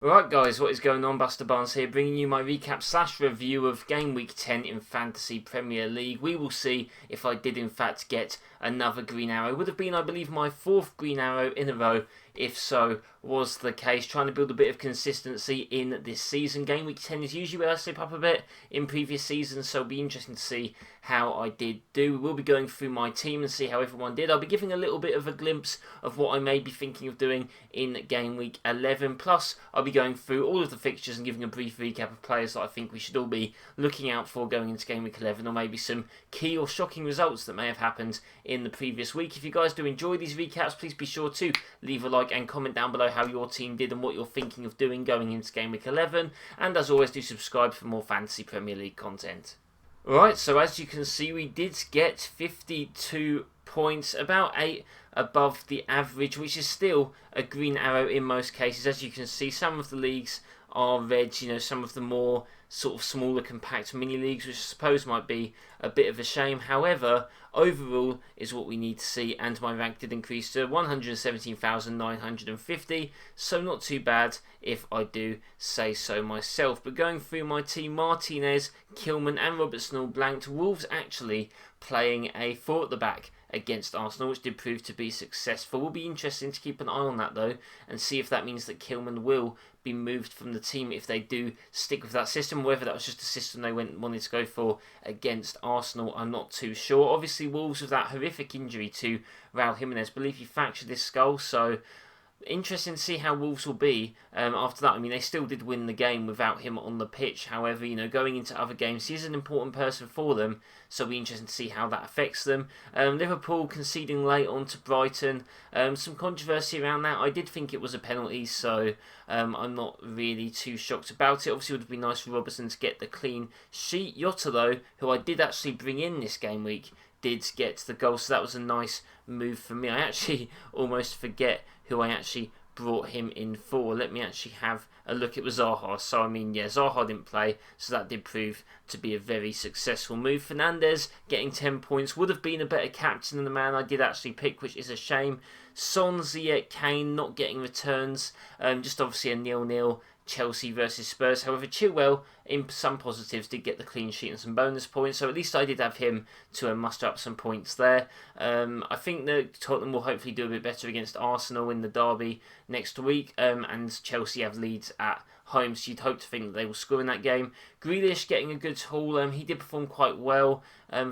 Right guys, what is going on? BusterBarnes here, bringing you my recap / review of Game Week 10 in Fantasy Premier League. We will see if I did in fact get another green arrow. Would have been, I believe, my 4th green arrow in a row, if so was the case. Trying to build a bit of consistency in this season. Game Week 10 is usually where I slip up a bit in previous seasons, so it'll be interesting to see how I did do. We'll be going through my team and see how everyone did. I'll be giving a little bit of a glimpse of what I may be thinking of doing in Game Week 11. Plus, I'll be going through all of the fixtures and giving a brief recap of players that I think we should all be looking out for going into Game Week 11, or maybe some key or shocking results that may have happened in the previous week. If you guys do enjoy these recaps, please be sure to leave a like and comment down below how your team did and what you're thinking of doing going into Game Week 11. And as always, do subscribe for more Fantasy Premier League content. Right, so as you can see, we did get 52 points, about 8 above the average, which is still a green arrow in most cases. As you can see, some of the leagues are red, some of the more sort of smaller compact mini leagues, which I suppose might be a bit of a shame. However, overall is what we need to see, and my rank did increase to 117,950, so not too bad if I do say so myself. But going through my team, Martinez, Kilman and Robertson all blanked. Wolves actually playing a 4 at the back against Arsenal, which did prove to be successful. Will be interesting to keep an eye on that though, and see if that means that Kilman will be moved from the team if they do stick with that system. Whether that was just a system they wanted to go for against Arsenal, I'm not too sure. Obviously, Wolves with that horrific injury to Raul Jimenez, I believe he fractured his skull, so interesting to see how Wolves will be after that. I mean, they still did win the game without him on the pitch. However, going into other games, he is an important person for them, so it'll be interesting to see how that affects them. Liverpool conceding late on to Brighton. Some controversy around that. I did think it was a penalty, so I'm not really too shocked about it. Obviously, it would have been nice for Robertson to get the clean sheet. Jota, though, who I did actually bring in this game week, did get the goal, so that was a nice move for me. I actually almost forget who I actually brought him in for. Let me actually have a look. It was Zaha. So, Zaha didn't play, so that did prove to be a very successful move. Fernandes getting 10 points. Would have been a better captain than the man I did actually pick, which is a shame. Son, Ziyech, Kane not getting returns. Just obviously a 0-0. Chelsea versus Spurs. However, Chilwell, in some positives, did get the clean sheet and some bonus points, so at least I did have him to muster up some points there. I think that Tottenham will hopefully do a bit better against Arsenal in the derby next week, and Chelsea have Leeds at home, so you'd hope to think that they will score in that game. Grealish getting a good haul. He did perform quite well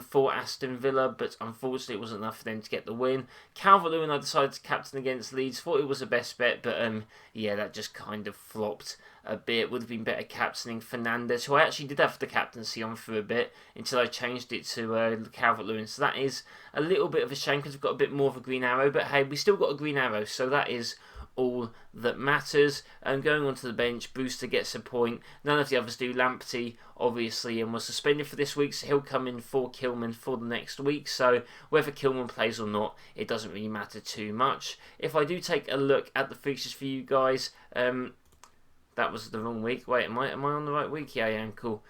for Aston Villa, but unfortunately it wasn't enough for them to get the win. Calvert-Lewin I decided to captain against Leeds. Thought it was the best bet, but that just kind of flopped a bit. Would have been better captaining Fernandes, who I actually did have the captaincy on for a bit until I changed it to Calvert-Lewin. So that is a little bit of a shame because we've got a bit more of a green arrow, but hey, we still got a green arrow, so that is all that matters. And going onto the bench, Brewster gets a point. None of the others do. Lamptey obviously was suspended for this week, so he'll come in for Kilman for the next week. So whether Kilman plays or not, it doesn't really matter too much. If I do take a look at the fixtures for you guys, that was the wrong week. Wait, am I on the right week? Yeah, I am. Cool.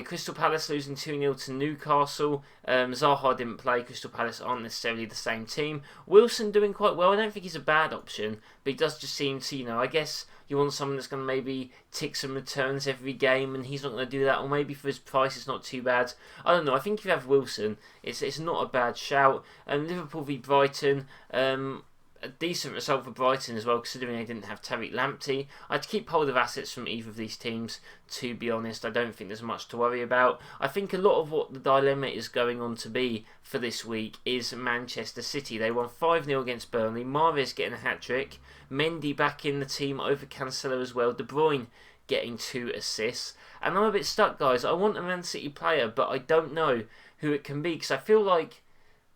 Crystal Palace losing 2-0 to Newcastle. Zaha didn't play. Crystal Palace aren't necessarily the same team. Wilson doing quite well. I don't think he's a bad option, but he does just seem to, I guess you want someone that's going to maybe tick some returns every game, and he's not going to do that, or maybe for his price it's not too bad. I don't know. I think if you have Wilson, it's not a bad shout. Liverpool v Brighton. A decent result for Brighton as well, considering they didn't have Tariq Lamptey. I'd keep hold of assets from either of these teams, to be honest. I don't think there's much to worry about. I think a lot of what the dilemma is going on to be for this week is Manchester City. They won 5-0 against Burnley. Mahrez getting a hat-trick. Mendy back in the team over Cancelo as well. De Bruyne getting 2 assists. And I'm a bit stuck, guys. I want a Man City player, but I don't know who it can be, because I feel like,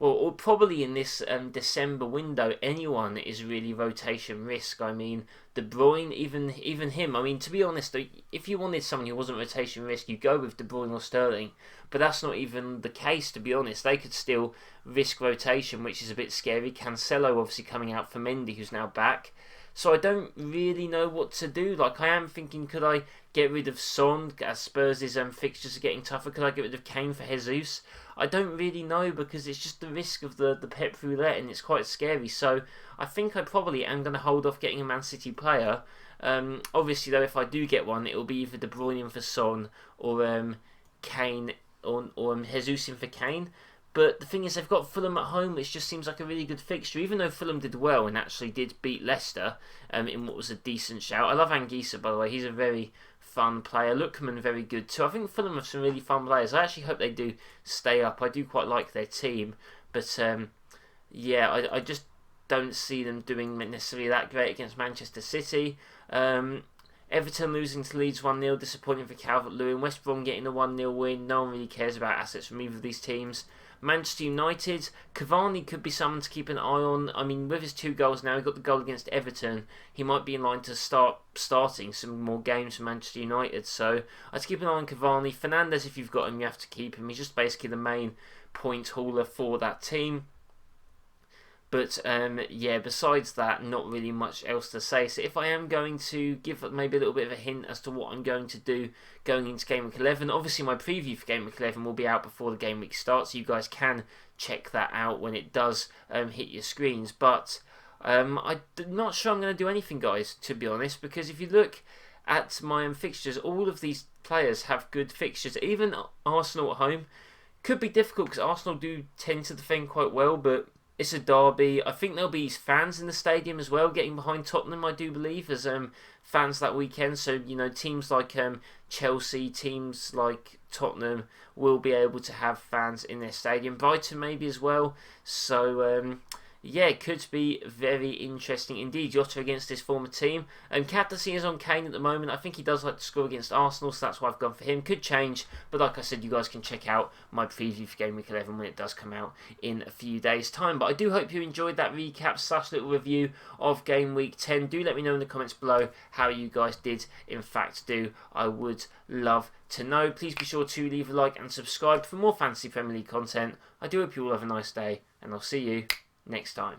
or probably in this December window, anyone is really rotation risk. I mean, De Bruyne, even him. I mean, to be honest, if you wanted someone who wasn't rotation risk, you go with De Bruyne or Sterling. But that's not even the case, to be honest. They could still risk rotation, which is a bit scary. Cancelo obviously coming out for Mendy, who's now back. So I don't really know what to do. Like, I am thinking, could I get rid of Son as Spurs' fixtures are getting tougher? Could I get rid of Kane for Jesus? I don't really know, because it's just the risk of the Pep roulette, and it's quite scary. So I think I probably am going to hold off getting a Man City player Obviously, though, if I do get one, it will be either De Bruyne in for Son or Kane or Jesus in for Kane. But the thing is, they've got Fulham at home, which just seems like a really good fixture. Even though Fulham did well and actually did beat Leicester in what was a decent shout. I love Anguissa, by the way. He's a very fun player. Lookman very good too. I think Fulham have some really fun players. I actually hope they do stay up. I do quite like their team. But yeah, I just don't see them doing necessarily that great against Manchester City. Everton losing to Leeds 1-0, disappointing for Calvert-Lewin. West Brom getting a 1-0 win. No one really cares about assets from either of these teams. Manchester United, Cavani could be someone to keep an eye on. I mean, with his 2 goals now, he got the goal against Everton. He might be in line to starting some more games for Manchester United. So I'd keep an eye on Cavani. Fernandes, if you've got him, you have to keep him. He's just basically the main point hauler for that team. But yeah, besides that, not really much else to say. So if I am going to give maybe a little bit of a hint as to what I'm going to do going into Game Week 11, obviously my preview for Game Week 11 will be out before the Game Week starts, so you guys can check that out when it does hit your screens. But I'm not sure I'm going to do anything, guys, to be honest, because if you look at my fixtures, all of these players have good fixtures. Even Arsenal at home could be difficult because Arsenal do tend to defend quite well, but it's a derby. I think there'll be fans in the stadium as well, getting behind Tottenham, I do believe, as fans that weekend. So, you know, teams like Chelsea, teams like Tottenham will be able to have fans in their stadium. Brighton maybe as well. So, yeah, it could be very interesting indeed. Jota against his former team. Captaincy is on Kane at the moment. I think he does like to score against Arsenal, so that's why I've gone for him. Could change, but like I said, you guys can check out my preview for Game Week 11 when it does come out in a few days' time. But I do hope you enjoyed that recap / little review of Game Week 10. Do let me know in the comments below how you guys did in fact do. I would love to know. Please be sure to leave a like and subscribe for more Fantasy Premier League content. I do hope you all have a nice day, and I'll see you next time.